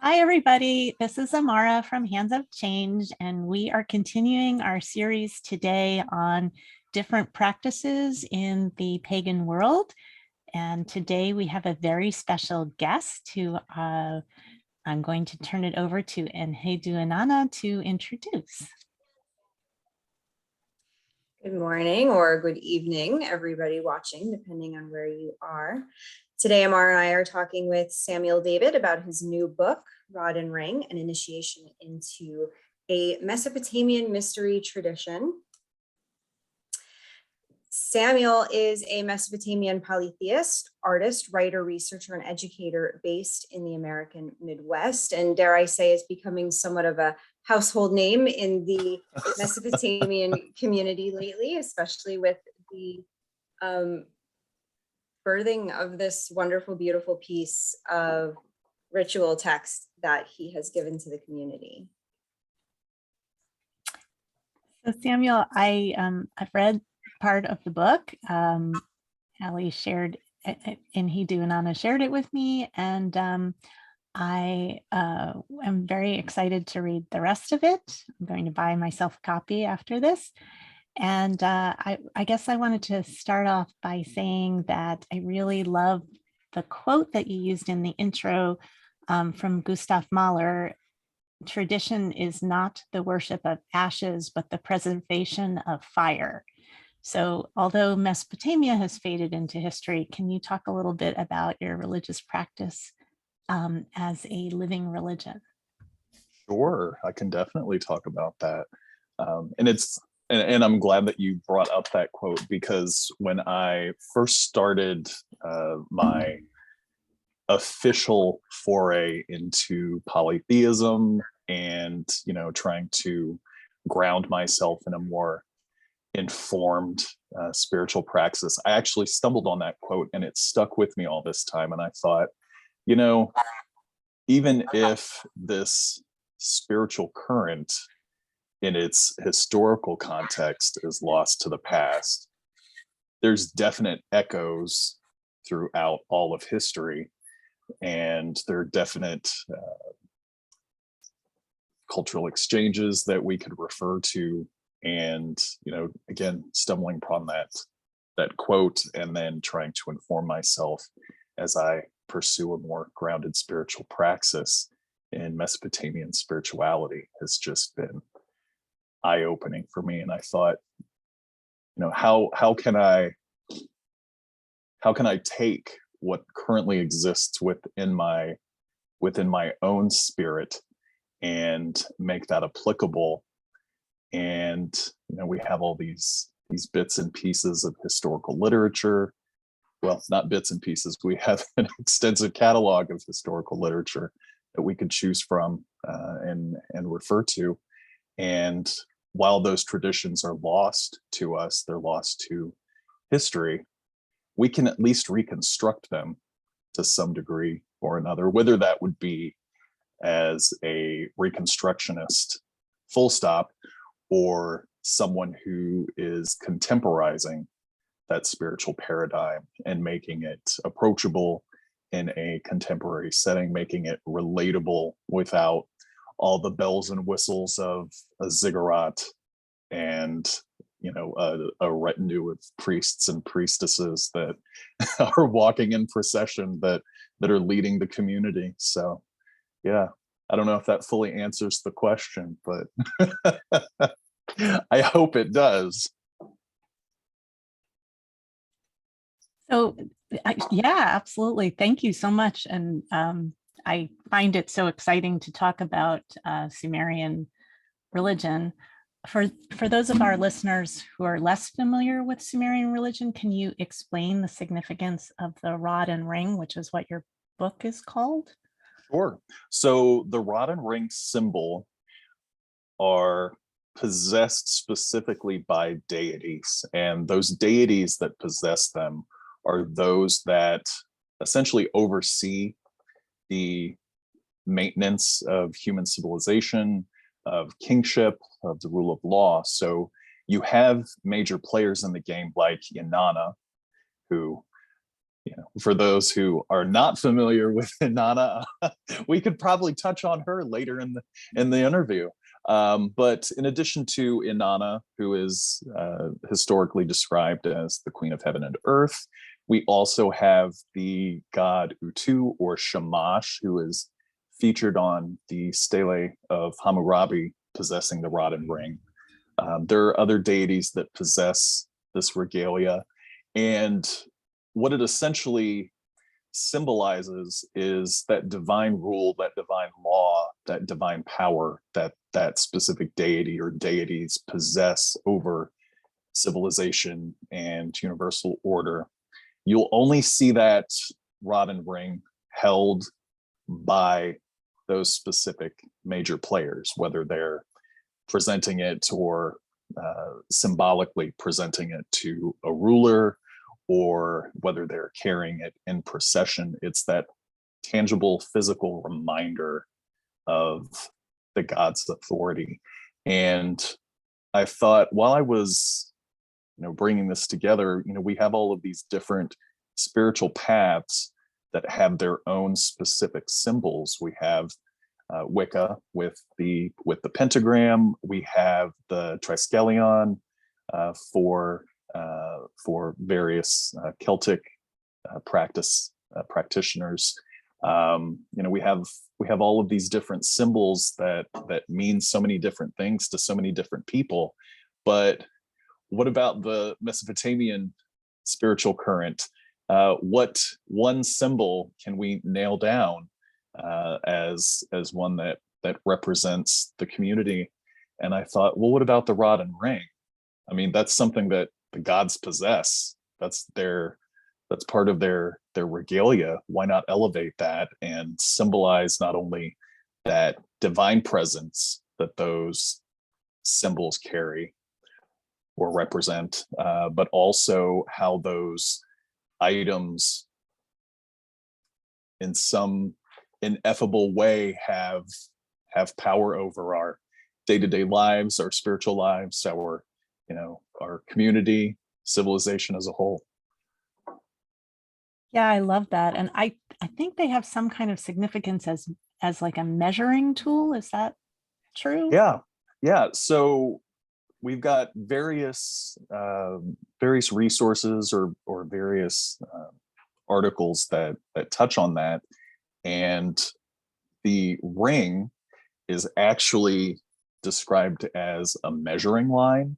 Hi, everybody. This is Amara from Hands of Change, and we are continuing our series today on different practices in the pagan world. And today we have a very special guest who I'm going to turn it over to Enheduinanna to introduce. Good morning or good evening, everybody watching, depending on where you are. Today, Amara and I are talking with Samuel David about his new book, Rod and Ring, an initiation into a Mesopotamian mystery tradition. Samuel is a Mesopotamian polytheist, artist, writer, researcher, and educator based in the American Midwest, and dare I say is becoming somewhat of a household name in the Mesopotamian community lately, especially with the birthing of this wonderful, beautiful piece of ritual text that he has given to the community. So Samuel, I've read part of the book. Ali shared, Enheduinanna shared it with me, and I am very excited to read the rest of it. I'm going to buy myself a copy after this. And I guess I wanted to start off by saying that I really love the quote that you used in the intro from Gustav Mahler. Tradition is not the worship of ashes, but the preservation of fire. So although Mesopotamia has faded into history, can you talk a little bit about your religious practice as a living religion? Sure, I can definitely talk about that. And I'm glad that you brought up that quote, because when I first started my official foray into polytheism and trying to ground myself in a more informed spiritual praxis, I actually stumbled on that quote and it stuck with me all this time. And I thought, even if this spiritual current in its historical context is lost to the past, there's definite echoes throughout all of history, and there are definite cultural exchanges that we could refer to. And again, stumbling upon that quote and then trying to inform myself as I pursue a more grounded spiritual praxis in Mesopotamian spirituality has just been eye-opening for me. And I thought, how can I take what currently exists within my own spirit and make that applicable? And we have all these bits and pieces of historical literature. Well, not bits and pieces. We have an extensive catalog of historical literature that we could choose from and refer to. And while those traditions are lost to us, they're lost to history, we can at least reconstruct them to some degree or another, whether that would be as a reconstructionist, full stop, or someone who is contemporizing that spiritual paradigm and making it approachable in a contemporary setting, making it relatable without all the bells and whistles of a ziggurat and a retinue of priests and priestesses that are walking in procession that are leading the community. So yeah, I don't know if that fully answers the question, but I hope it does. So yeah, absolutely. Thank you so much. And I find it so exciting to talk about Sumerian religion. For those of our listeners who are less familiar with Sumerian religion, can you explain the significance of the rod and ring, which is what your book is called? Sure. So the rod and ring symbol are possessed specifically by deities, and those deities that possess them are those that essentially oversee the maintenance of human civilization, of kingship, of the rule of law. So you have major players in the game like Inanna, who for those who are not familiar with Inanna, we could probably touch on her later in the interview. But in addition to Inanna, who is historically described as the Queen of Heaven and Earth, we also have the god Utu, or Shamash, who is featured on the stele of Hammurabi possessing the rod and ring. There are other deities that possess this regalia, and what it essentially symbolizes is that divine rule, that divine law, that divine power that specific deity or deities possess over civilization and universal order. You'll only see that rod and ring held by those specific major players, whether they're presenting it or symbolically presenting it to a ruler, or whether they're carrying it in procession. It's that tangible physical reminder of the god's authority. And I thought, while I was bringing this together, we have all of these different spiritual paths that have their own specific symbols. We have Wicca with the pentagram. We have the triskelion for various Celtic practitioners. We have all of these different symbols that mean so many different things to so many different people. But what about the Mesopotamian spiritual current? What one symbol can we nail down as one that represents the community? And I thought, well, what about the rod and ring? I mean, that's something that the gods possess. That's part of their regalia. Why not elevate that and symbolize not only that divine presence that those symbols carry or represent, but also how those items in some ineffable way have power over our day-to-day lives, our spiritual lives, our community, civilization as a whole. Yeah, I love that. And I think they have some kind of significance as like a measuring tool. Is that true? Yeah. So we've got various resources or various articles that touch on that. And the ring is actually described as a measuring line,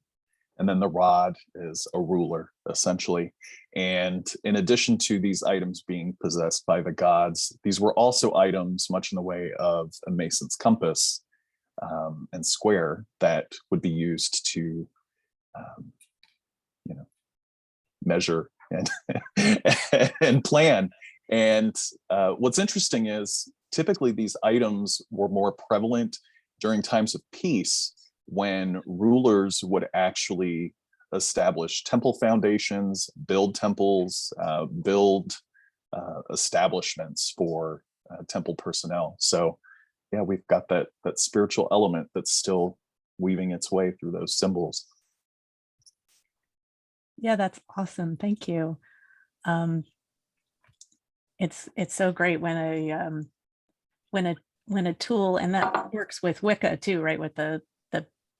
and then the rod is a ruler, essentially. And in addition to these items being possessed by the gods, these were also items much in the way of a mason's compass and square that would be used to measure and and plan. And what's interesting is typically these items were more prevalent during times of peace, when rulers would actually establish temple foundations, build temples, build establishments for temple personnel. So yeah, we've got that spiritual element that's still weaving its way through those symbols. Yeah, that's awesome. Thank you. It's so great when a tool, and that works with Wicca too, right? With the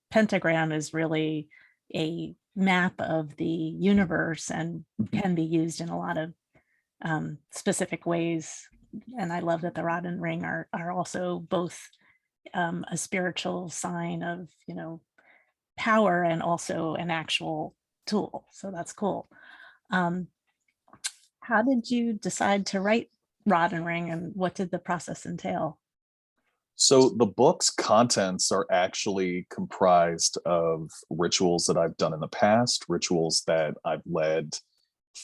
pentagram is really a map of the universe and can be used in a lot of specific ways. And I love that the rod and ring are also both a spiritual sign of power and also an actual tool. So that's cool. How did you decide to write Rod and Ring, and what did the process entail? So the book's contents are actually comprised of rituals that I've done in the past, rituals that I've led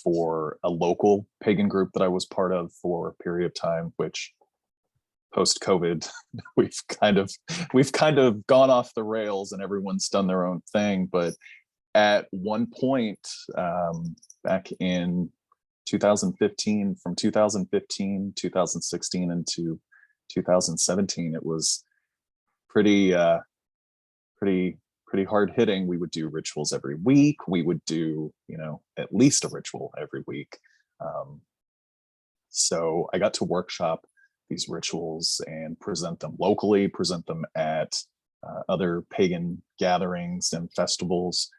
for a local pagan group that I was part of for a period of time, which post-COVID, we've kind of gone off the rails and everyone's done their own thing. But at one point, back in 2015, from 2015, 2016 into 2017, it was pretty hard hitting. We would do rituals every week. We would do, at least a ritual every week. So I got to workshop these rituals and present them locally, present them at other pagan gatherings and festivals,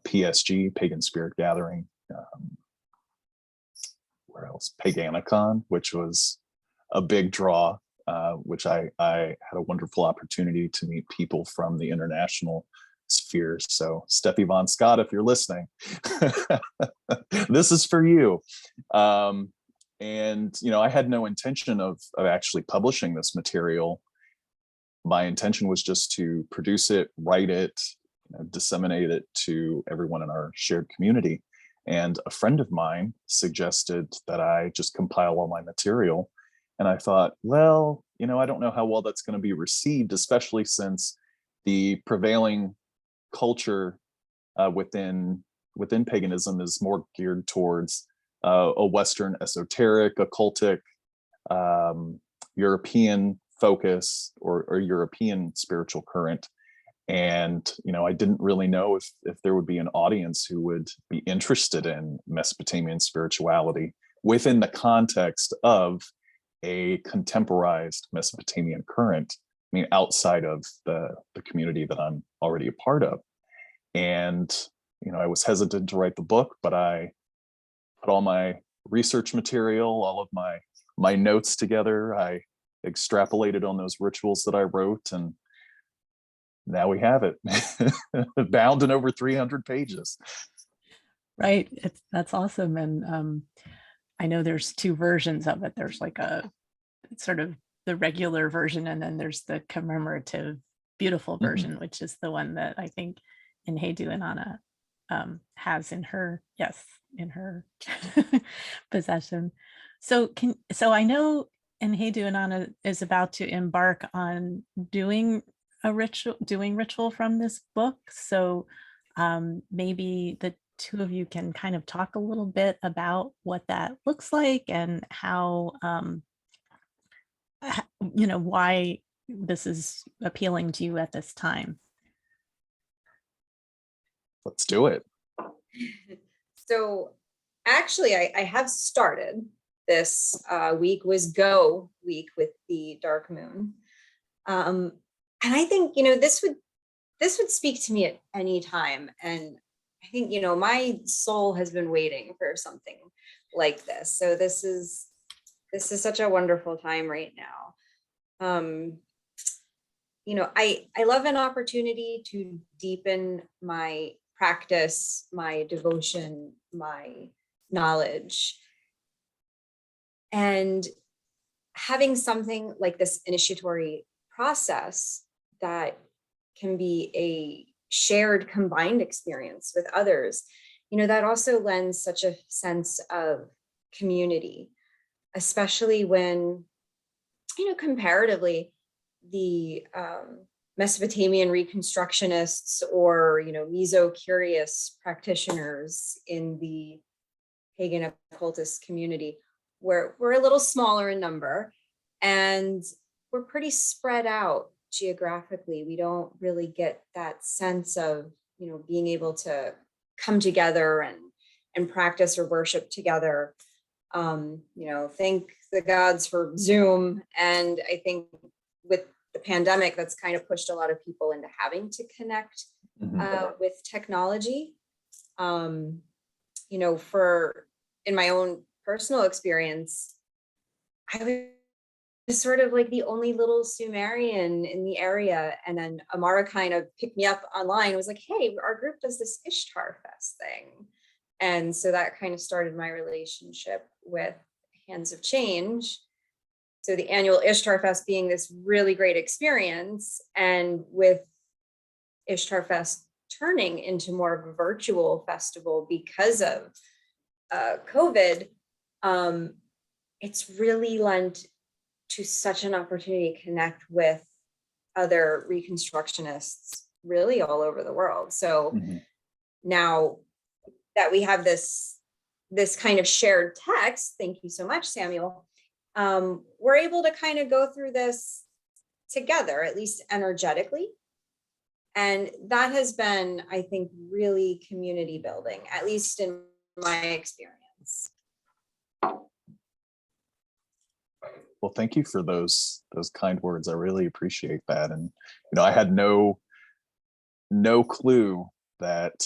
PSG, Pagan Spirit Gathering, where else? Paganicon, which was a big draw, which I had a wonderful opportunity to meet people from the international sphere. So Steffi Von Scott, if you're listening, this is for you. And, you know, I had no intention of actually publishing this material. My intention was just to produce it, write it, you know, disseminate it to everyone in our shared community. And a friend of mine suggested that I just compile all my material. And I thought, well, you know, I don't know how well that's going to be received, especially since the prevailing culture within paganism is more geared towards a Western esoteric, occultic, European focus or European spiritual current. And, you know, I didn't really know if there would be an audience who would be interested in Mesopotamian spirituality within the context of a contemporized Mesopotamian current. I mean, outside of the community that I'm already a part of. And, you know, I was hesitant to write the book, but I put all my research material, all of my notes together. I extrapolated on those rituals that I wrote, and now we have it bound in over 300 pages. Right. That's awesome. And I know there's two versions of it. There's like a sort of the regular version, and then there's the commemorative, beautiful version, which is the one that I think Enheduinanna has in her, in her possession. So I know Enheduinanna is about to embark on doing ritual from this book. So maybe the two of you can kind of talk a little bit about what that looks like and how, you know, why this is appealing to you at this time. Let's do it. So actually, I have started. This week was Go week with the dark moon. And I think, you know, this would speak to me at any time. And I think, you know, my soul has been waiting for something like this. So this is such a wonderful time right now. You know, I love an opportunity to deepen my practice, my devotion, my knowledge. And having something like this initiatory process that can be a shared combined experience with others, you know, that also lends such a sense of community, especially when, you know, comparatively, the Mesopotamian reconstructionists or, you know, meso-curious practitioners in the pagan occultist community, we're a little smaller in number, and we're pretty spread out geographically. We don't really get that sense of, you know, being able to come together and practice or worship together. You know, thank the gods for Zoom. And I think with the pandemic, that's kind of pushed a lot of people into having to connect with technology. You know, in my own personal experience, I was sort of like the only little Sumerian in the area. And then Amara kind of picked me up online and was like, hey, our group does this Ishtarfest thing. And so that kind of started my relationship with Hands of Change. So the annual Ishtarfest being this really great experience, and with Ishtarfest turning into more of a virtual festival because of COVID, it's really lent to such an opportunity to connect with other reconstructionists really all over the world. So now that we have this kind of shared text, thank you so much, Samuel, we're able to kind of go through this together, at least energetically. And that has been, I think, really community building, at least in my experience. Well, thank you for those kind words. I really appreciate that. And I had no clue that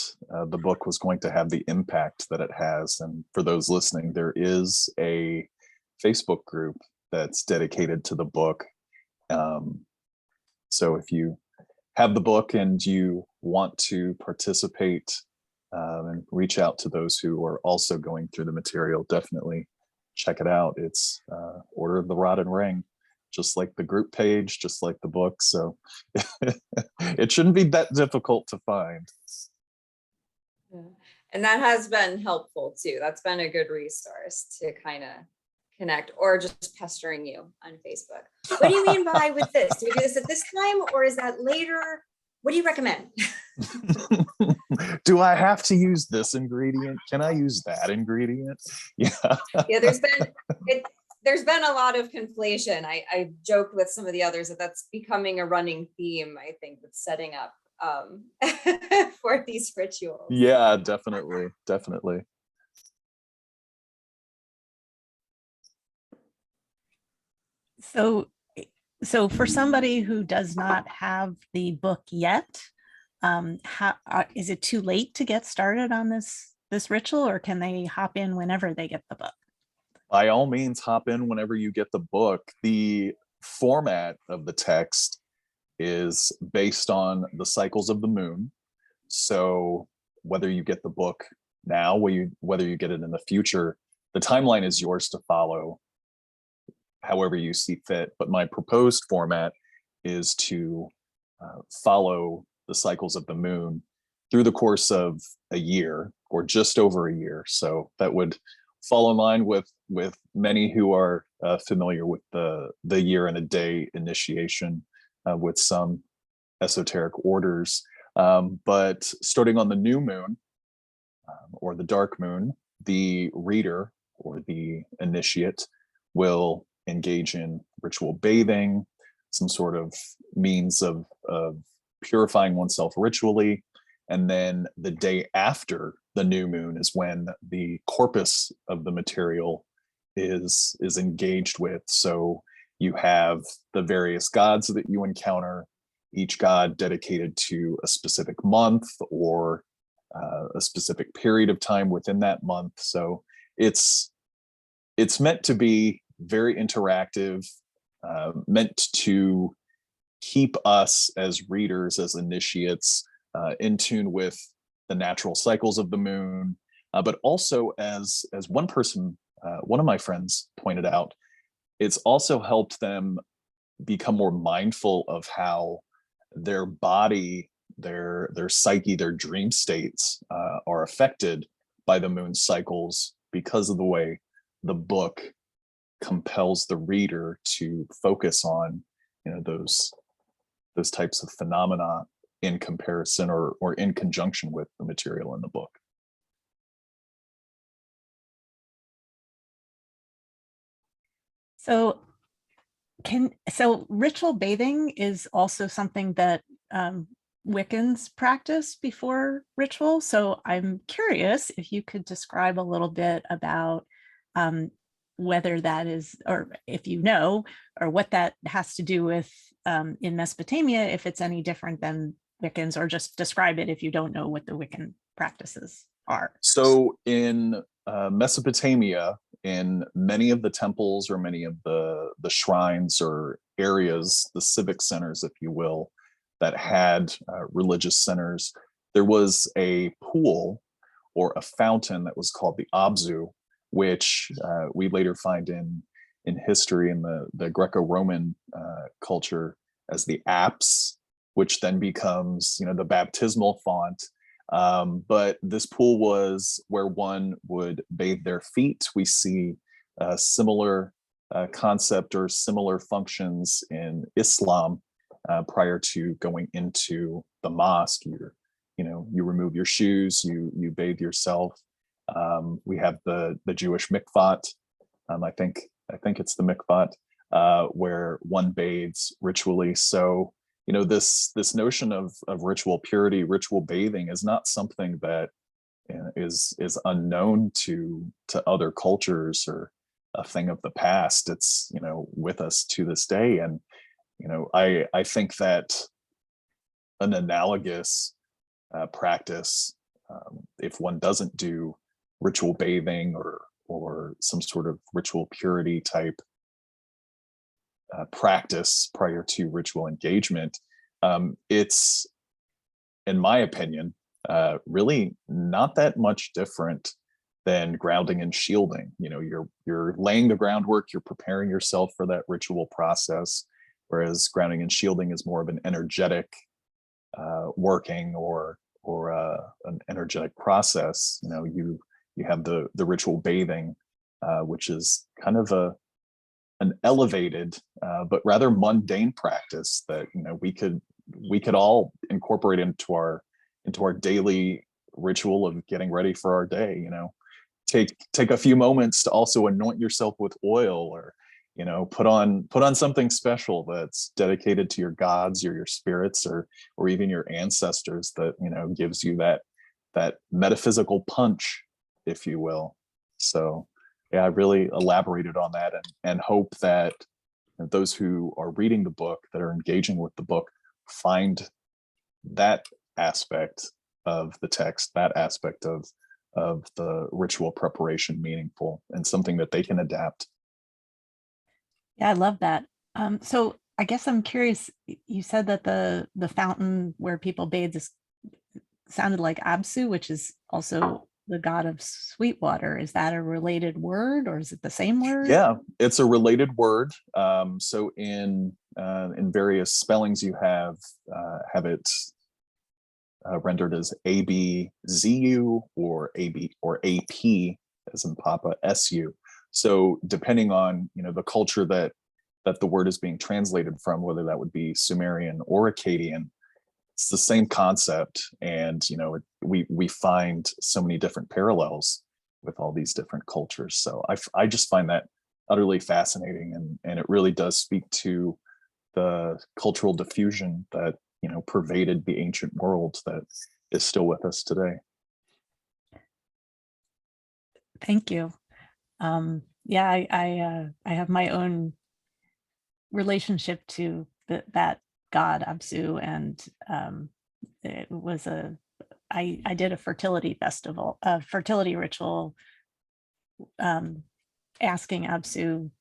the book was going to have the impact that it has. And for those listening, there is a Facebook group that's dedicated to the book. So if you have the book and you want to participate and reach out to those who are also going through the material, definitely check it out. It's Order of the Rod and Ring, just like the group page, just like the book. So it shouldn't be that difficult to find. Yeah. And that has been helpful too. That's been a good resource to kind of connect, or just pestering you on Facebook. What do you mean by with this? Do we do this at this time, or is that later? What do you recommend? Do I have to use this ingredient? Can I use that ingredient? Yeah. Yeah, there's been a lot of conflation. I joked with some of the others that that's becoming a running theme, I think, with setting up for these rituals. Yeah, definitely. So for somebody who does not have the book yet, how is it too late to get started on this ritual, or can they hop in whenever they get the book? By all means, hop in whenever you get the book. The format of the text is based on the cycles of the moon. So whether you get the book now, whether you get it in the future, the timeline is yours to follow however you see fit. But my proposed format is to follow the cycles of the moon through the course of a year, or just over a year. So that would fall in line with many who are familiar with the year and a day initiation with some esoteric orders. But starting on the new moon or the dark moon, the reader or the initiate will engage in ritual bathing, some sort of means of purifying oneself ritually. And then the day after the new moon is when the corpus of the material is engaged with. So you have the various gods that you encounter, each god dedicated to a specific month or a specific period of time within that month. So it's meant to be very interactive, meant to keep us as readers, as initiates, in tune with the natural cycles of the moon, but also as one person, one of my friends pointed out, it's also helped them become more mindful of how their body, their psyche, their dream states are affected by the moon cycles, because of the way the book compels the reader to focus on those types of phenomena in comparison or in conjunction with the material in the book. So ritual bathing is also something that Wiccans practice before ritual. So I'm curious if you could describe a little bit about whether that is, or if you know, or what that has to do with in Mesopotamia, if it's any different than Wiccans, or just describe it if you don't know what the Wiccan practices are. So in Mesopotamia, in many of the temples or many of the shrines or areas, the civic centers, if you will, that had religious centers, there was a pool or a fountain that was called the Abzu, which we later find in history in the Greco-Roman culture as the apse, which then becomes the baptismal font. But this pool was where one would bathe their feet. We see a similar concept or similar functions in Islam prior to going into the mosque. You remove your shoes, you bathe yourself. We have the Jewish mikvot. I think it's the mikvot where one bathes ritually. So this notion of ritual purity, ritual bathing is not something that is unknown to other cultures or a thing of the past. It's, you know, with us to this day. And, you know, I think that an analogous practice, if one doesn't do ritual bathing or some sort of ritual purity type practice prior to ritual engagement, it's, in my opinion, really not that much different than grounding and shielding. You know, you're laying the groundwork, you're preparing yourself for that ritual process, whereas grounding and shielding is more of an energetic working or an energetic process. You know, you have the ritual bathing, which is kind of an elevated but rather mundane practice that, you know, we could all incorporate into our daily ritual of getting ready for our day. You know, take a few moments to also anoint yourself with oil, or, you know, put on something special that's dedicated to your gods or your spirits, or even your ancestors, that, you know, gives you that metaphysical punch, if you will. So yeah, I really elaborated on that, and hope that those who are reading the book, that are engaging with the book, find that aspect of the text, that aspect of the ritual preparation meaningful and something that they can adapt. Yeah, I love that. So I guess I'm curious, you said that the fountain where people bathe is sounded like Absu, which is also the god of sweet water. Is that a related word, or is it the same word? Yeah, it's a related word. So in various spellings, you have it rendered as ABZU or AB or AP, as in Papa, SU. So depending on, you know, the culture that the word is being translated from, whether that would be Sumerian or Akkadian, it's the same concept. And, you know, we find so many different parallels with all these different cultures. So I just find that utterly fascinating, and it really does speak to the cultural diffusion that, you know, pervaded the ancient world, that is still with us today. Thank you. Yeah, I have my own relationship to that god Absu, and it was I did a fertility festival, a fertility ritual, asking Absu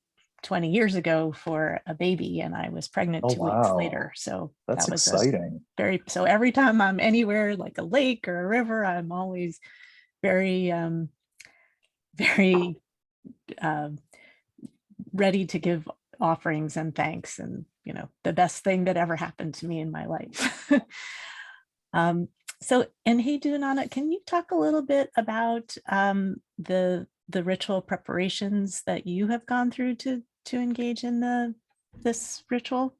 20 years ago for a baby, and I was pregnant Oh 2 weeks wow, later. So that's that was exciting. so every time I'm anywhere like a lake or a river, I'm always very very um, ready to give offerings and thanks, and, you know, the best thing that ever happened to me in my life. um, so, Enheduinanna, can you talk a little bit about the ritual preparations that you have gone through to engage in this ritual?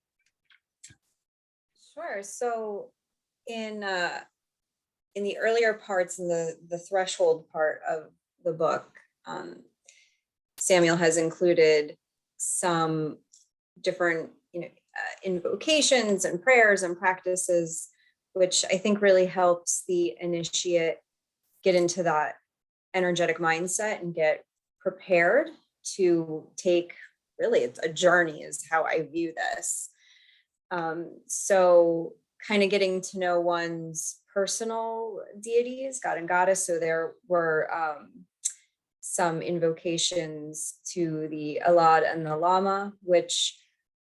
Sure. So in the earlier parts, in the threshold part of the book, Samuel has included some different, invocations and prayers and practices, which I think really helps the initiate get into that energetic mindset and get prepared to take, really, it's a journey is how I view this. So kind of getting to know one's personal deities, god and goddess. So there were some invocations to the Elad and the Lama, which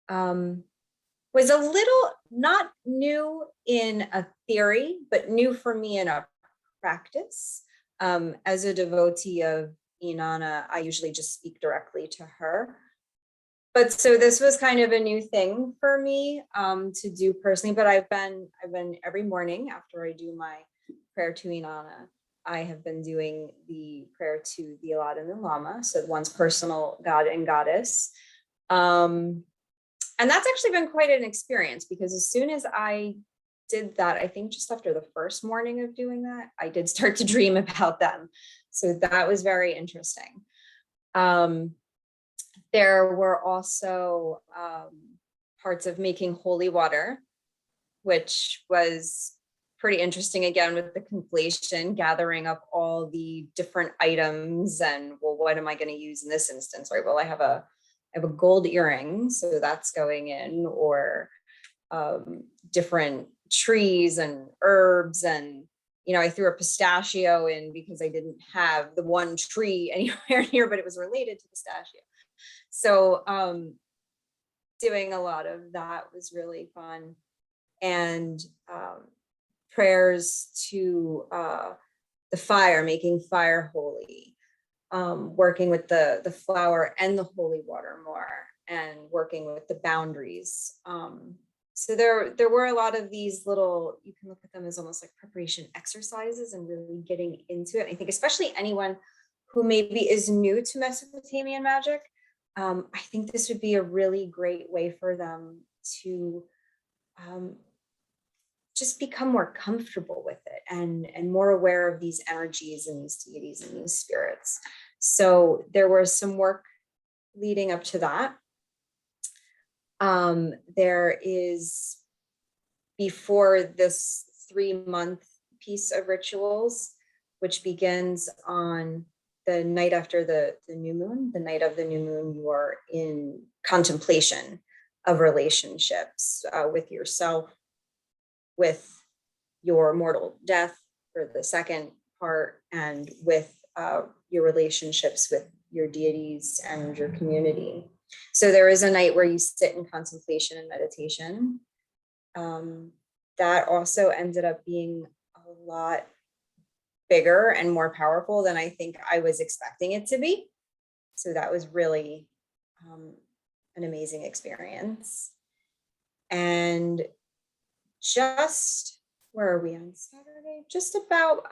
was a little not new in a theory, but new for me in a practice. As a devotee of Inanna, I usually just speak directly to her. But so this was kind of a new thing for me to do personally. But I've been every morning after I do my prayer to Inanna, I have been doing the prayer to the Elad and the Lama, so one's personal god and goddess. And that's actually been quite an experience, because as soon as I did that, I think just after the first morning of doing that, I did start to dream about them. So that was very interesting. There were also parts of making holy water, which was pretty interesting again with the conflation, gathering up all the different items and, well, what am I going to use in this instance, right? Well, I have a gold earring, so that's going in, or different trees and herbs, and I threw a pistachio in because I didn't have the one tree anywhere near, but it was related to pistachio. So doing a lot of that was really fun. And prayers to the fire, making fire holy, working with the flower and the holy water more, and working with the boundaries. So there were a lot of these little, you can look at them as almost like preparation exercises and really getting into it. I think especially anyone who maybe is new to Mesopotamian magic, I think this would be a really great way for them to just become more comfortable with it and more aware of these energies and these deities and these spirits. So there was some work leading up to that. There is, before this 3-month piece of rituals, which begins on the night after the new moon. The night of the new moon, you are in contemplation of relationships with yourself, with your mortal death for the second part, and with your relationships with your deities and your community. So there is a night where you sit in contemplation and meditation. That also ended up being a lot bigger and more powerful than I think I was expecting it to be. So that was really an amazing experience. And just, where are we on Saturday? Just about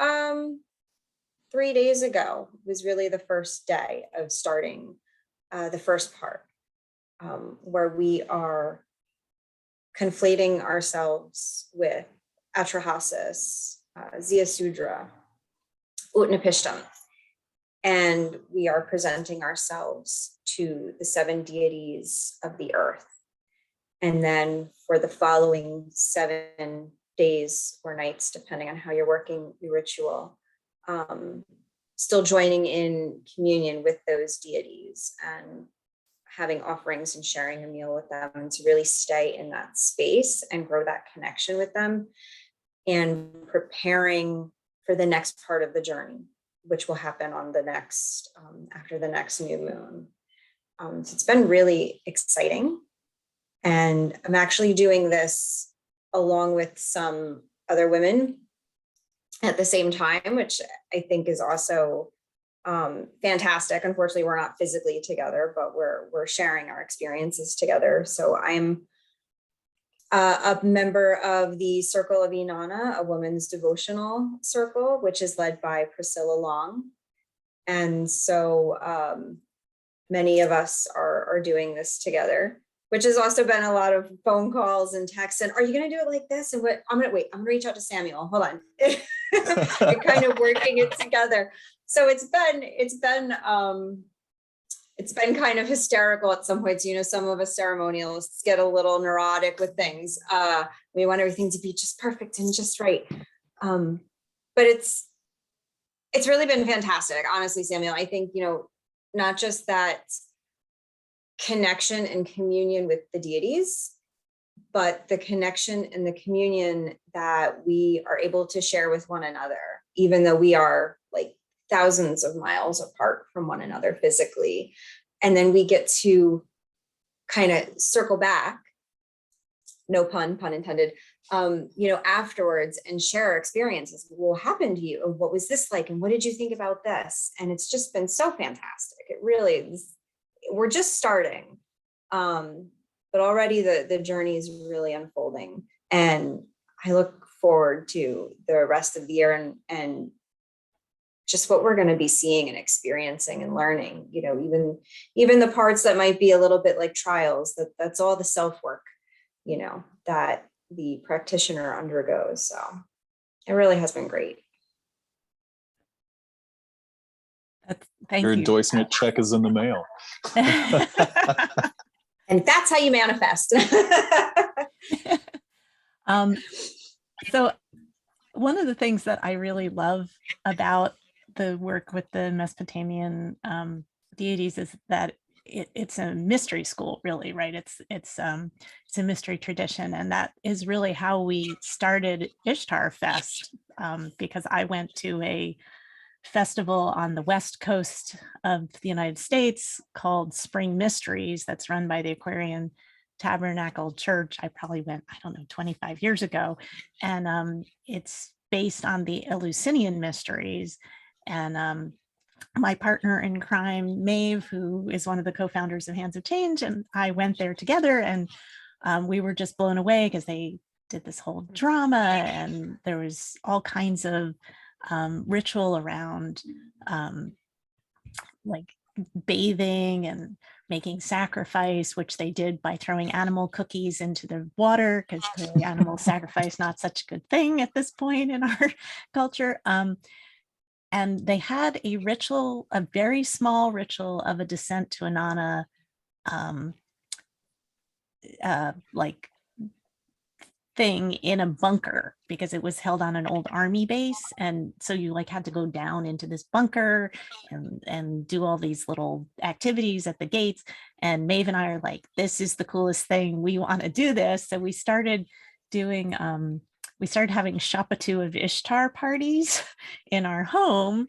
3 days ago was really the first day of starting the first part, where we are conflating ourselves with Atrahasis, Ziasudra, Utnapishtim, and we are presenting ourselves to the 7 deities of the earth. And then for the following 7 days or nights, depending on how you're working your ritual, still joining in communion with those deities and having offerings and sharing a meal with them, and to really stay in that space and grow that connection with them, and preparing for the next part of the journey, which will happen on the next, after the next new moon. So it's been really exciting. And I'm actually doing this along with some other women at the same time, which I think is also fantastic. Unfortunately, we're not physically together, but we're sharing our experiences together. So I'm a member of the Circle of Inanna, a women's devotional circle, which is led by Priscilla Long. And so many of us are doing this together, which has also been a lot of phone calls and texts. And are you going to do it like this? And what, I'm going to reach out to Samuel. Hold on. And kind of working it together. So it's been kind of hysterical at some points. Some of us ceremonialists get a little neurotic with things. We want everything to be just perfect and just right. But it's really been fantastic, honestly, Samuel. I think, not just that connection and communion with the deities, but the connection and the communion that we are able to share with one another, even though we are like thousands of miles apart from one another physically. And then we get to kind of circle back, no pun intended, afterwards, and share our experiences. What happened to you? And what was this like? And what did you think about this? And it's just been so fantastic. It really is. We're just starting. But already the journey is really unfolding. And I look forward to the rest of the year and just what we're going to be seeing and experiencing and learning, even the parts that might be a little bit like trials, that's all the self-work, that the practitioner undergoes. So it really has been great. Thank Your you. endorsement check is in the mail. And that's how you manifest. So one of the things that I really love about the work with the Mesopotamian deities is that it's a mystery school, really, right? It's a mystery tradition, and that is really how we started Ishtarfest, because I went to a festival on the west coast of the United States called Spring Mysteries that's run by the Aquarian Tabernacle Church. I probably went, I don't know, 25 years ago. And it's based on the Eleusinian Mysteries. And my partner in crime, Maeve, who is one of the co-founders of Hands of Change, and I went there together, and we were just blown away because they did this whole drama, and there was all kinds of ritual around like bathing and making sacrifice, which they did by throwing animal cookies into the water, because clearly animal sacrifice not such a good thing at this point in our culture. And they had a ritual, a very small ritual of a descent to Inanna, like thing in a bunker, because it was held on an old army base, and so you like had to go down into this bunker and do all these little activities at the gates. And Maeve and I are like, this is the coolest thing, we want to do this. So we started doing we started having Shapatu of Ishtar parties in our home,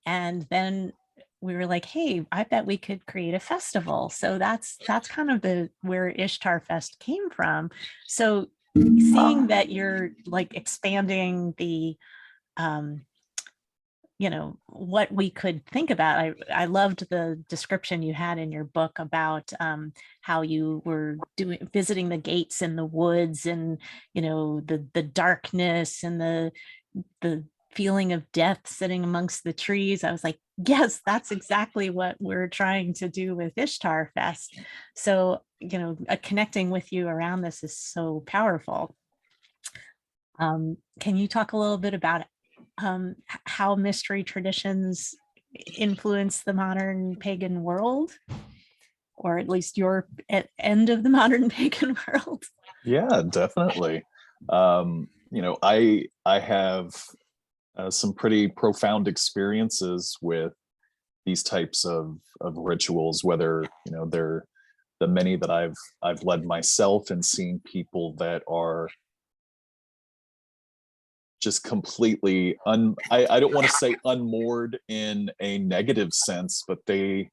and then we were like, hey, I bet we could create a festival. So that's kind of the where Ishtarfest came from. So seeing that you're like expanding the what we could think about. I loved the description you had in your book about how you were visiting the gates in the woods, and the darkness and the feeling of death sitting amongst the trees. I was like, yes, that's exactly what we're trying to do with Ishtarfest. So connecting with you around this is so powerful. Can you talk a little bit about how mystery traditions influence the modern pagan world, or at least your end of the modern pagan world? Yeah, definitely. I have some pretty profound experiences with these types of rituals, whether they're the many that I've led myself, and seen people that are just completely I don't want to say unmoored in a negative sense, but they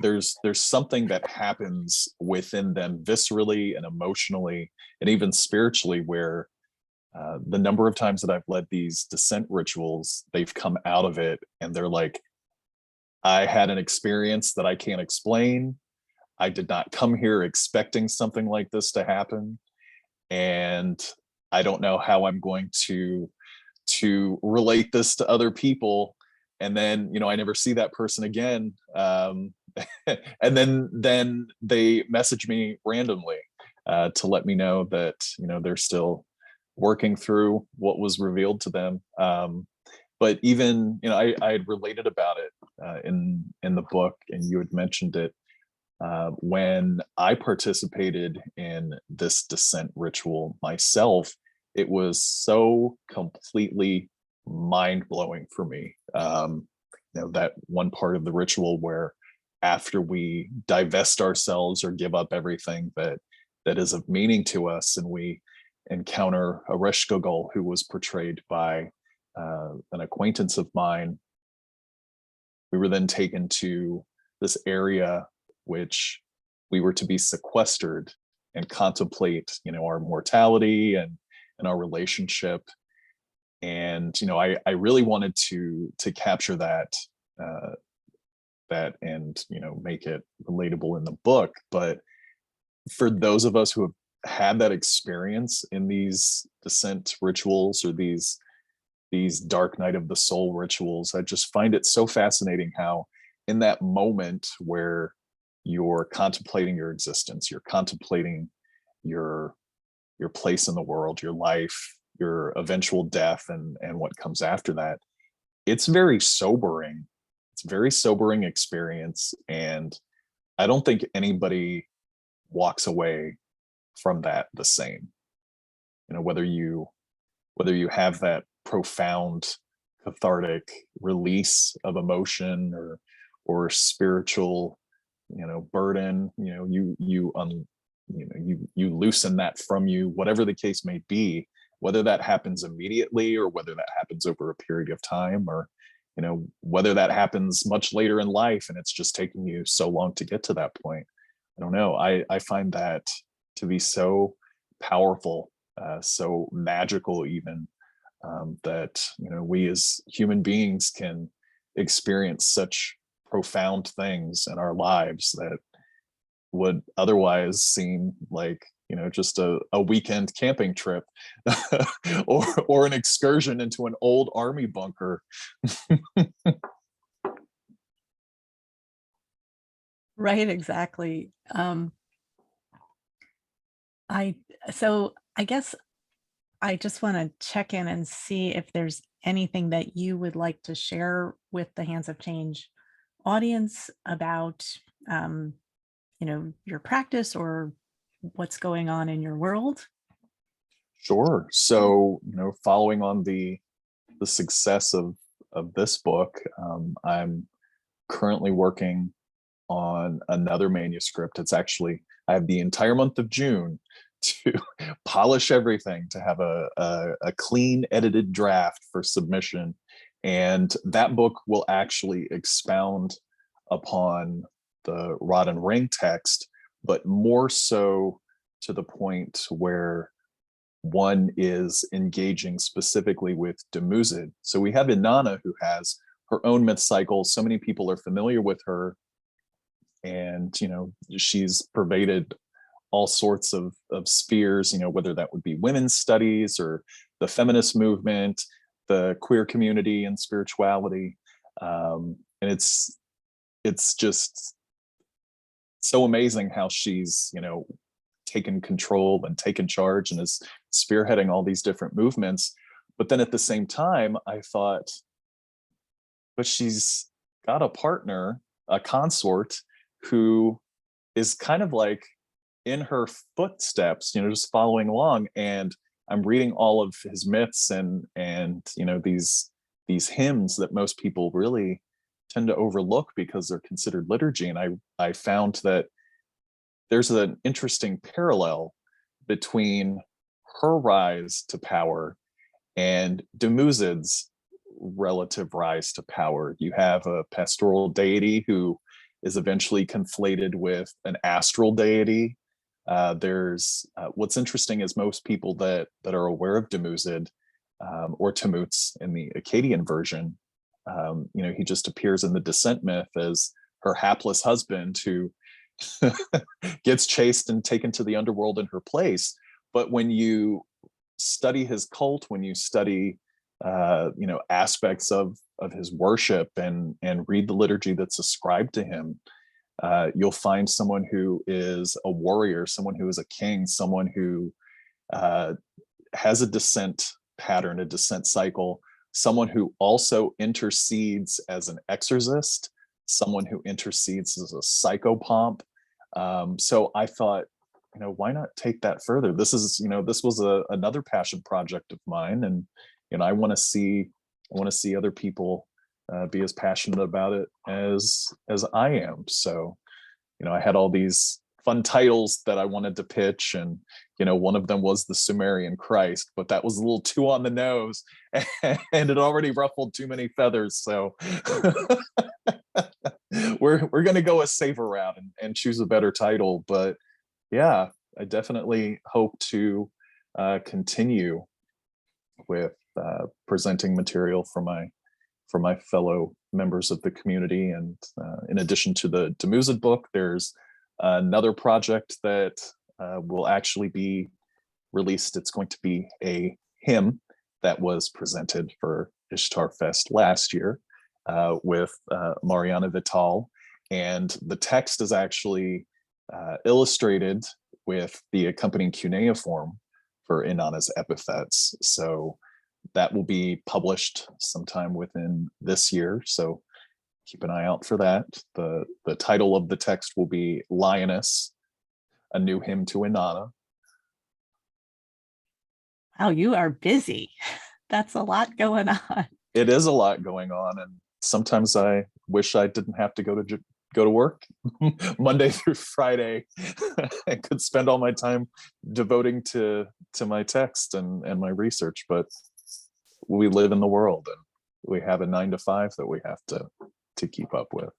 there's something that happens within them viscerally and emotionally and even spiritually, where the number of times that I've led these descent rituals, they've come out of it and they're like, I had an experience that I can't explain. I did not come here expecting something like this to happen. And I don't know how I'm going to relate this to other people. And then, I never see that person again. And then they message me randomly to let me know that, they're still working through what was revealed to them. But even, I had related about it in the book, and you had mentioned it. When I participated in this descent ritual myself, it was so completely mind-blowing for me. That one part of the ritual where after we divest ourselves or give up everything that is of meaning to us, and we encounter a Reshgogol, who was portrayed by an acquaintance of mine, we were then taken to this area which we were to be sequestered and contemplate, our mortality and our relationship. And I really wanted to capture that and make it relatable in the book. But for those of us who have had that experience in these descent rituals, or these dark night of the soul rituals, I just find it so fascinating how in that moment where you're contemplating your existence, you're contemplating your place in the world, your life, your eventual death, and what comes after that, it's very sobering. It's a very sobering experience, and I don't think anybody walks away from that the same. Whether you have that profound cathartic release of emotion or spiritual, burden. You loosen that from you, whatever the case may be, whether that happens immediately or whether that happens over a period of time, or whether that happens much later in life and it's just taking you so long to get to that point. I don't know. I find that to be so powerful, so magical even, that we as human beings can experience such profound things in our lives that would otherwise seem like just a weekend camping trip or an excursion into an old army bunker. Right, exactly. I guess I just want to check in and see if there's anything that you would like to share with the Hands of Change audience about, your practice or what's going on in your world. Sure. So, following on the success of this book, I'm currently working on another manuscript. It's actually, I have the entire month of June to polish everything, to have a clean edited draft for submission. And that book will actually expound upon the rod and ring text, but more so to the point where one is engaging specifically with Dumuzid. So we have Inanna, who has her own myth cycle. So many people are familiar with her, and she's pervaded all sorts of spheres, whether that would be women's studies or the feminist movement, the queer community and spirituality. And it's just so amazing how she's taken control and taken charge and is spearheading all these different movements. But then at the same time, I thought, but she's got a partner, a consort, who is kind of like in her footsteps, just following along. And I'm reading all of his myths and these hymns that most people really tend to overlook because they're considered liturgy. And I found that there's an interesting parallel between her rise to power and Dumuzid's relative rise to power. You have a pastoral deity who is eventually conflated with an astral deity. There's what's interesting is most people that are aware of Dumuzid, or Tammuz in the Akkadian version, he just appears in the descent myth as her hapless husband who gets chased and taken to the underworld in her place. But when you study his cult, when you study aspects of his worship and read the liturgy that's ascribed to him, you'll find someone who is a warrior, someone who is a king, someone who has a descent pattern, a descent cycle, someone who also intercedes as an exorcist, someone who intercedes as a psychopomp. So I thought, why not take that further? This was another passion project of mine, and I want to see other people be as passionate about it as I am. So, I had all these fun titles that I wanted to pitch, and one of them was the Sumerian Christ, but that was a little too on the nose, and it already ruffled too many feathers. So we're going to go a safer route and choose a better title. But yeah, I definitely hope to continue with presenting material for my fellow members of the community. And in addition to the Dumuzid book, there's another project that will actually be released. It's going to be a hymn that was presented for Ishtarfest last year with Mariana Vital. And the text is actually illustrated with the accompanying cuneiform for Inanna's epithets. So that will be published sometime within this year. So keep an eye out for that. The title of the text will be Lioness, a New Hymn to Inanna. Wow, you are busy. That's a lot going on. It is a lot going on, and sometimes I wish I didn't have to go to work Monday through Friday. I could spend all my time devoting to my text and my research, but we live in the world and we have a 9 to 5 that we have to keep up with.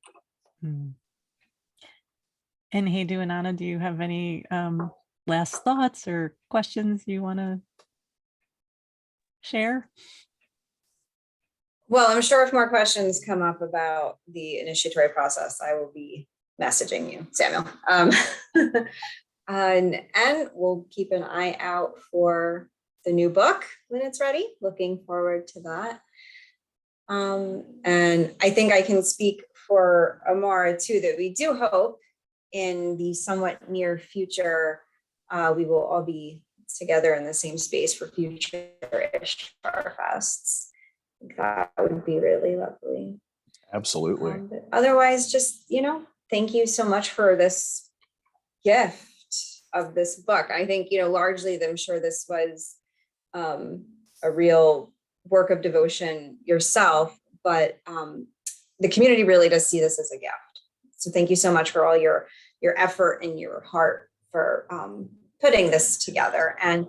Enheduinanna, do you have any last thoughts or questions you want to share? Well, I'm sure if more questions come up about the initiatory process, I will be messaging you, Samuel. And we'll keep an eye out for the new book when it's ready. Looking forward to that. And I think I can speak for Amara too, that we do hope in the somewhat near future, we will all be together in the same space for future Ishtarfests. That would be really lovely. Absolutely. But otherwise, just, thank you so much for this gift of this book. I think, largely, I'm sure this was a real work of devotion yourself, but the community really does see this as a gift. So thank you so much for all your effort and your heart for putting this together. And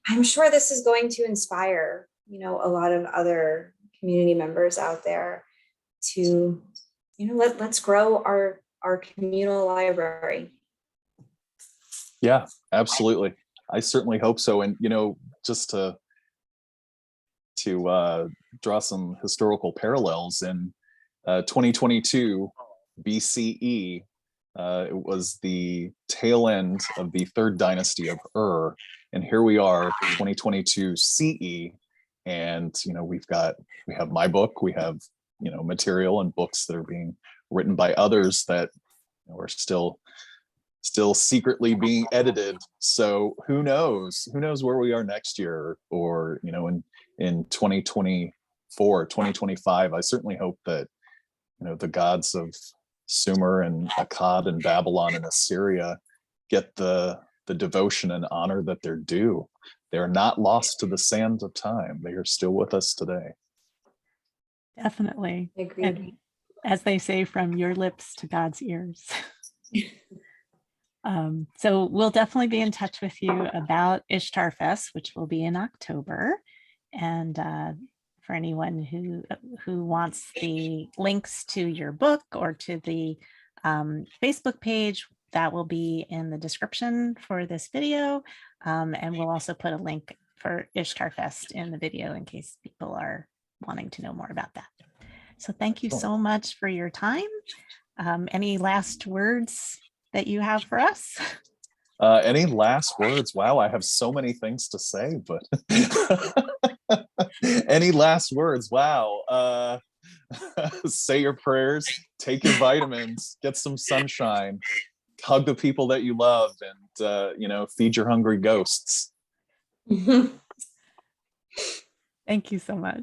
I'm sure this is going to inspire a lot of other community members out there to, let's grow our communal library. Yeah, absolutely. I certainly hope so. And, just to draw some historical parallels, in 2022 BCE, it was the tail end of the third dynasty of Ur. And here we are, 2022 CE. And we have my book, we have material and books that are being written by others that are still secretly being edited. So who knows where we are next year, or in 2024, 2025. I certainly hope that the gods of Sumer and Akkad and Babylon and Assyria get the devotion and honor that they're due. They are not lost to the sands of time. They are still with us today. Definitely. Agreed. And as they say, from your lips to God's ears. So we'll definitely be in touch with you about Ishtarfest, which will be in October. And for anyone who wants the links to your book or to the Facebook page, that will be in the description for this video. And we'll also put a link for Ishtarfest in the video in case people are wanting to know more about that. So thank you so much for your time. Any last words that you have for us? Any last words? Wow, I have so many things to say, but any last words? Wow. Say your prayers, take your vitamins, get some sunshine, hug the people that you love, and feed your hungry ghosts. Thank you so much.